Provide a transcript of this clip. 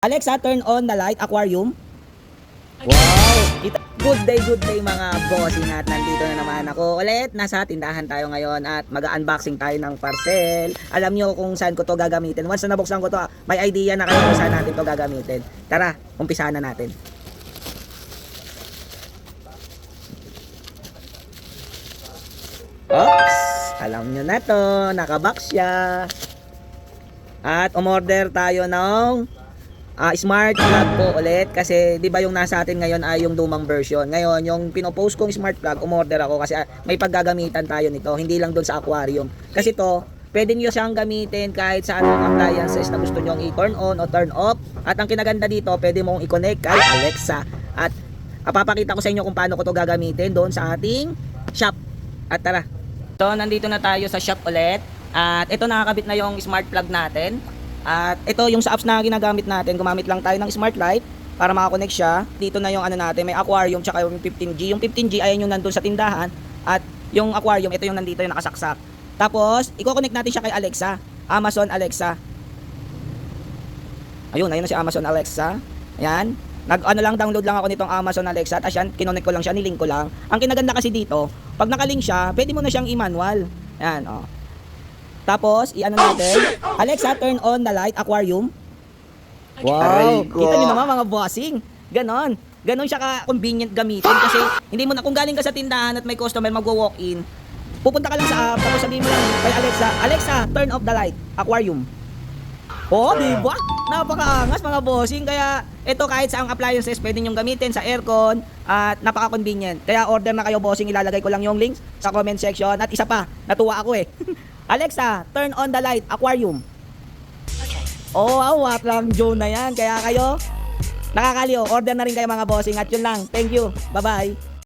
Alexa, turn on the light aquarium. Wow! Good day mga bossing at nandito na naman ako ulit. Nasa tindahan tayo ngayon at mag-unboxing tayo ng parcel. Alam nyo kung saan ko to gagamitin. Once na nabuksan ko to, may idea na kayo kung saan natin to gagamitin. Tara, umpisahan na natin. Oops! Alam nyo na to, nakabox siya. At umorder tayo ng smart plug po ulit kasi 'di ba yung nasa atin ngayon ay yung lumang version. Ngayon, yung pinopost kong smart plug, umorder ako kasi may paggagamitan tayo nito, hindi lang doon sa aquarium. Kasi to, pwede niyo siyang gamitin kahit sa anong appliances na gusto niyo i-turn on o turn off. At ang kinaganda dito, pwede mong i-connect kay Alexa. At papakita ko sa inyo kung paano ko to gagamitin doon sa ating shop. At tara. So, nandito na tayo sa shop ulit. At ito, nakakabit na yung smart plug natin. At ito yung sa apps na ginagamit natin, gumamit lang tayo ng smart light para makakonect siya. Dito na yung ano natin, may aquarium tsaka yung 15G. Yung 15G ayan yung nandun sa tindahan at yung aquarium ito yung nandito yung nakasaksak. Tapos i-connect natin siya kay Alexa, Amazon Alexa. Ayun na si Amazon Alexa. Ayan. Download lang ako nitong Amazon Alexa. Tapos yan, kinonect ko lang siya, nilink ko lang. Ang kinaganda kasi dito, pag nakalink siya, pwede mo na siyang i-manual. Ayan, oh. Tapos, i-ano natin, Alexa, turn on the light aquarium. Wow! Kita nyo naman mga bossing. Ganon. Ganon siya ka-convenient gamitin kasi hindi mo na, kung galing ka sa tindahan at may customer magwo-walk-in, pupunta ka lang sa app, tapos sabihin mo lang kay Alexa, Alexa, turn off the light aquarium. Oh, diba? Napakaangas mga bossing. Kaya ito kahit sa ang appliances pwede nyong gamitin sa aircon at napaka-convenient. Kaya order na kayo bossing, ilalagay ko lang yung links sa comment section. At isa pa, natuwa ako eh. Alexa, turn on the light aquarium. Okay. Oh, awat lang Joe na yan. Kaya kayo, nakakaliw. Order na rin kayo mga bossing. At yun lang. Thank you. Bye-bye.